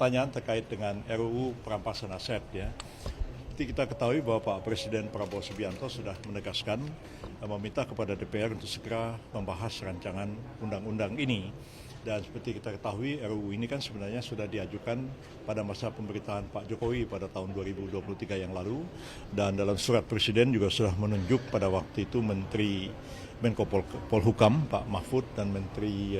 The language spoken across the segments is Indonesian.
pertanyaan terkait dengan RUU perampasan aset ya. Seperti kita ketahui bahwa Pak Presiden Prabowo Subianto sudah menegaskan meminta kepada DPR untuk segera membahas rancangan undang-undang ini. Dan seperti kita ketahui RUU ini kan sebenarnya sudah diajukan pada masa pemerintahan Pak Jokowi pada tahun 2023 yang lalu. Dan dalam surat Presiden juga sudah menunjuk pada waktu itu Menteri Menko Polhukam Pak Mahfud dan Menteri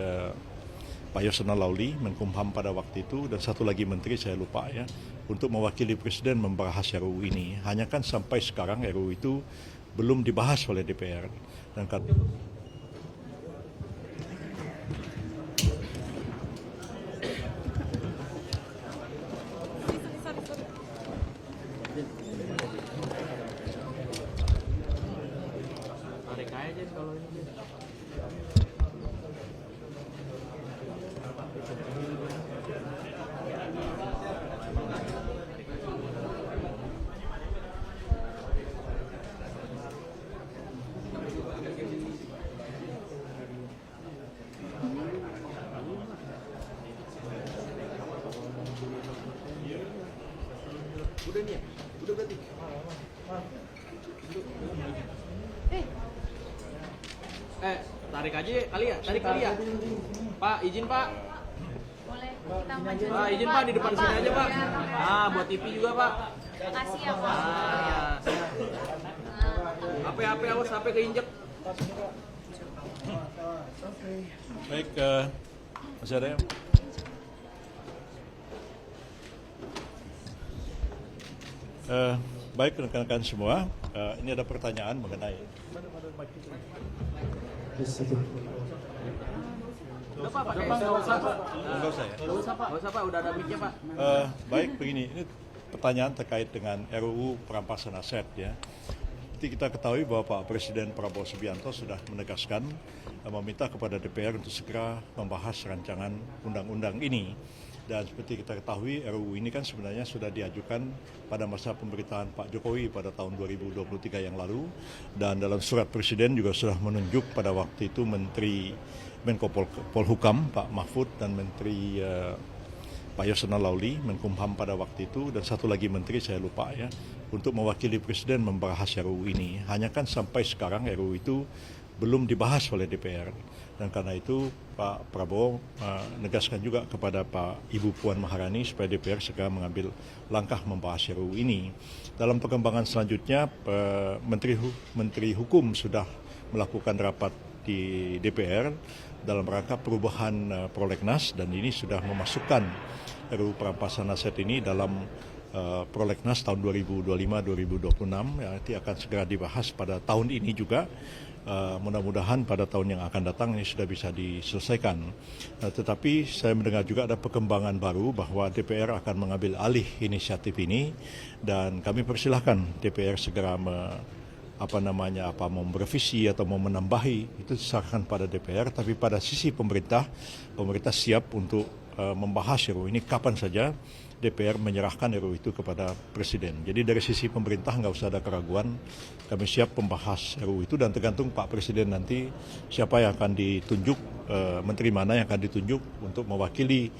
Pak Yasona Lawli, Menkumham pada waktu itu, dan satu lagi menteri saya lupa ya, untuk mewakili Presiden membahas RUU ini. Hanya kan sampai sekarang RUU itu belum dibahas oleh DPR. Dan tarik aja kalau ini. Udah nih ya? Udah berarti? Tarik aja kali ya? Tarik kali ya? Pak, izin Pak. Boleh, kita maju. Pak, izin Pak di depan sini aja Pak. Ah, buat TV juga Pak. Makasih ya Pak. HP awas, HP keinjek. baik, masih ada yang? Baik rekan-rekan semua, ini ada pertanyaan mengenai Udah Pak, nggak usah Pak. enggak usah ya? Nggak usah Pak, udah ada mic-nya Pak. Baik begini, ini pertanyaan terkait dengan RUU perampasan aset ya. Seperti kita ketahui bahwa Pak Presiden Prabowo Subianto sudah menegaskan meminta kepada DPR untuk segera membahas rancangan undang-undang ini. Dan seperti kita ketahui RUU ini kan sebenarnya sudah diajukan pada masa pemerintahan Pak Jokowi pada tahun 2023 yang lalu. Dan dalam surat Presiden juga sudah menunjuk pada waktu itu Menteri Menko Polhukam Pak Mahfud dan Menteri Pak Yasona Lawli, Menkumham pada waktu itu, dan satu lagi menteri saya lupa ya, untuk mewakili Presiden membahas RUU ini. Hanya kan sampai sekarang RUU itu belum dibahas oleh DPR. Dan karena itu Pak Prabowo menegaskan juga kepada Pak Ibu Puan Maharani supaya DPR segera mengambil langkah membahas RUU ini. Dalam perkembangan selanjutnya Menteri Hukum sudah melakukan rapat di DPR dalam rangka perubahan prolegnas, dan ini sudah memasukkan RUU perampasan aset ini dalam prolegnas tahun 2025-2026 yang nanti akan segera dibahas pada tahun ini juga. Mudah-mudahan pada tahun yang akan datang ini sudah bisa diselesaikan. Tetapi saya mendengar juga ada perkembangan baru bahwa DPR akan mengambil alih inisiatif ini, dan kami persilahkan DPR segera mau merevisi atau mau menambahi, itu diserahkan pada DPR. Tapi pada sisi pemerintah siap untuk membahas RUU ini kapan saja DPR menyerahkan RUU itu kepada Presiden. Jadi dari sisi pemerintah nggak usah ada keraguan, kami siap membahas RUU itu, dan tergantung Pak Presiden nanti siapa yang akan ditunjuk, menteri mana yang akan ditunjuk untuk mewakili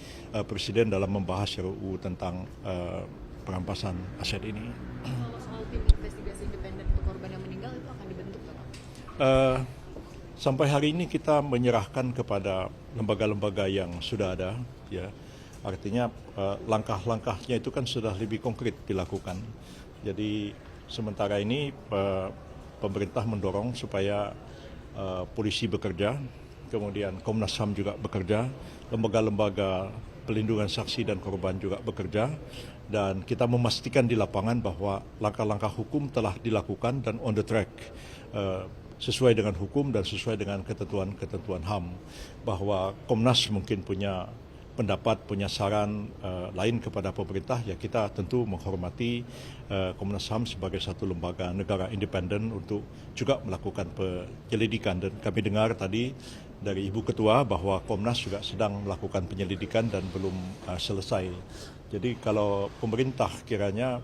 Presiden dalam membahas RUU tentang perampasan aset ini. Kalau soal tim investigasi independen untuk korban yang meninggal itu akan dibentuk nggak Pak? Sampai hari ini kita menyerahkan kepada lembaga-lembaga yang sudah ada ya. Artinya langkah-langkahnya itu kan sudah lebih konkret dilakukan. Jadi sementara ini pemerintah mendorong supaya polisi bekerja, kemudian Komnas HAM juga bekerja, lembaga-lembaga pelindungan saksi dan korban juga bekerja, dan kita memastikan di lapangan bahwa langkah-langkah hukum telah dilakukan dan on the track, sesuai dengan hukum dan sesuai dengan ketentuan HAM. Bahwa Komnas mungkin punya pendapat, punya saran lain kepada pemerintah, ya kita tentu menghormati Komnas HAM sebagai satu lembaga negara independen untuk juga melakukan penyelidikan. Dan kami dengar tadi dari Ibu Ketua bahwa Komnas juga sedang melakukan penyelidikan dan belum selesai. Jadi kalau pemerintah kiranya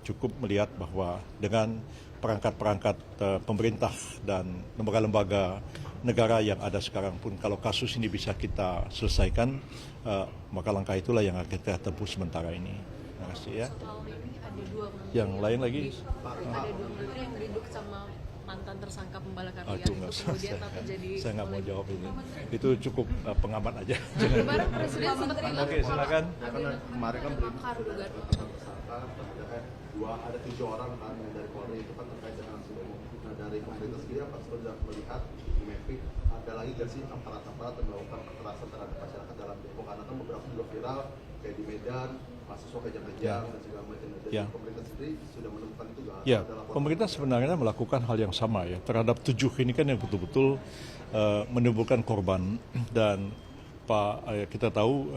cukup melihat bahwa dengan perangkat-perangkat pemerintah dan lembaga-lembaga negara yang ada sekarang pun, kalau kasus ini bisa kita selesaikan, maka langkah itulah yang akan kita tempuh sementara ini. Terima kasih ya. Soal ini ada dua menteri Yang lain lagi? ada dua menteri yang duduk sama mantan tersangka pembalakan liar Itu itu nggak usah, kemudian tapi jadi saya nggak mau jawab ini. Itu cukup pengamat aja. Kemarin presiden sempat bilang Oke, silakan. Karena kemarin kan makar dugaan tersangka ada 7 orang kan yang dari Polri itu kan terkait dengan sudah. Nah dari pemerintah sendiri apa sudah melihat di mapping ada lagi nggak sih aparat-aparat yang melakukan kekerasan terhadap masyarakat dalam demo, karena kan beberapa juga viral kayak di Medan mahasiswa kejang-kejang dan segala macam. Jadi pemerintah sendiri sudah menemukan itu nggak? Ya, pemerintah sebenarnya melakukan hal yang sama ya terhadap 7 ini kan yang betul-betul menimbulkan korban, dan kita tahu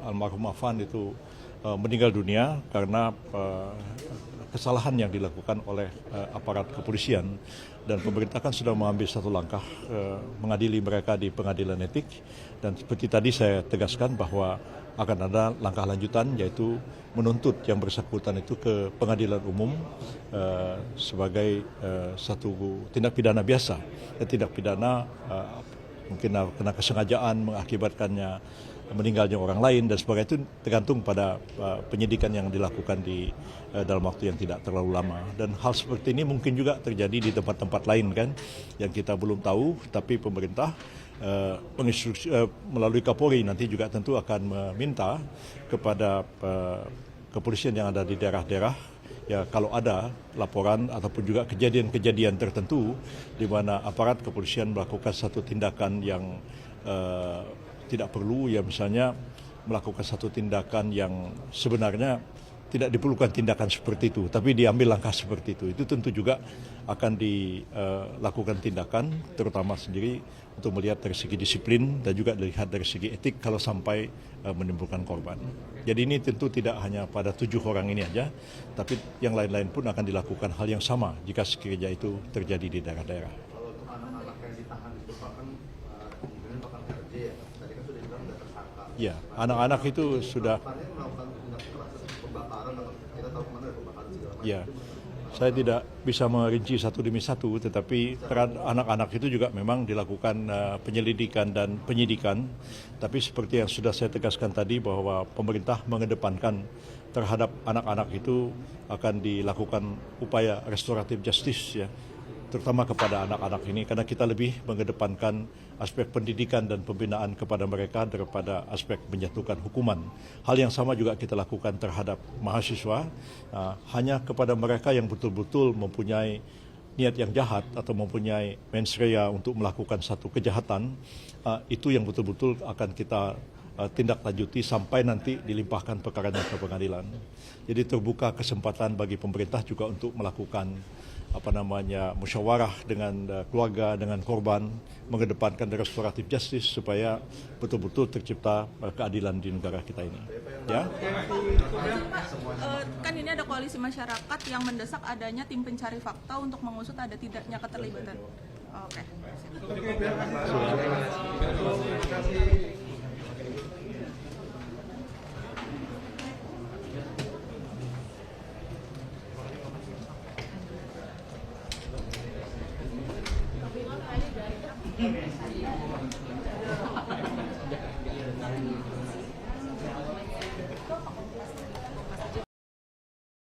almarhum Afan itu meninggal dunia karena kesalahan yang dilakukan oleh aparat kepolisian, dan pemerintah kan sudah mengambil satu langkah mengadili mereka di pengadilan etik, dan seperti tadi saya tegaskan bahwa akan ada langkah lanjutan yaitu menuntut yang bersangkutan itu ke pengadilan umum sebagai satu tindak pidana biasa, tindak pidana mungkin kena kesengajaan mengakibatkannya meninggalnya orang lain dan sebagainya, itu tergantung pada penyidikan yang dilakukan di dalam waktu yang tidak terlalu lama. Dan hal seperti ini mungkin juga terjadi di tempat-tempat lain kan yang kita belum tahu, tapi pemerintah menginstruksi melalui Kapolri nanti juga tentu akan meminta kepada kepolisian yang ada di daerah-daerah ya, kalau ada laporan ataupun juga kejadian-kejadian tertentu di mana aparat kepolisian melakukan satu tindakan yang tidak perlu, ya misalnya melakukan satu tindakan yang sebenarnya tidak diperlukan tindakan seperti itu, tapi diambil langkah seperti itu tentu juga akan dilakukan tindakan, terutama sendiri untuk melihat dari segi disiplin dan juga dilihat dari segi etik kalau sampai menimbulkan korban. Jadi ini tentu tidak hanya pada 7 orang ini aja, tapi yang lain-lain pun akan dilakukan hal yang sama jika sekiranya itu terjadi di daerah-daerah. Kalau untuk anak-anak yang ditahan itu bahkan kemungkinan bakal RJ ya, tadi kan sudah dibilang sudah tersangka. Ya, anak-anak itu sudah. Melakukan tindak kekerasan pembakaran atau kita tahu kemana pembakaran segala macam. Ya, saya tidak bisa merinci satu demi satu, tetapi terhadap anak-anak itu juga memang dilakukan penyelidikan dan penyidikan. Tapi seperti yang sudah saya tegaskan tadi bahwa pemerintah mengedepankan terhadap anak-anak itu akan dilakukan upaya restoratif justice ya, terutama kepada anak-anak ini, karena kita lebih mengedepankan aspek pendidikan dan pembinaan kepada mereka daripada aspek menjatuhkan hukuman. Hal yang sama juga kita lakukan terhadap mahasiswa, hanya kepada mereka yang betul-betul mempunyai niat yang jahat atau mempunyai mens rea untuk melakukan satu kejahatan, itu yang betul-betul akan kita tindak lanjuti sampai nanti dilimpahkan perkaranya ke pengadilan. Jadi terbuka kesempatan bagi pemerintah juga untuk melakukan musyawarah dengan keluarga, dengan korban, mengedepankan restoratif justice supaya betul-betul tercipta keadilan di negara kita ini. Ya. Kan ini ada koalisi masyarakat yang mendesak adanya tim pencari fakta untuk mengusut ada tidaknya keterlibatan. Oke. Tapi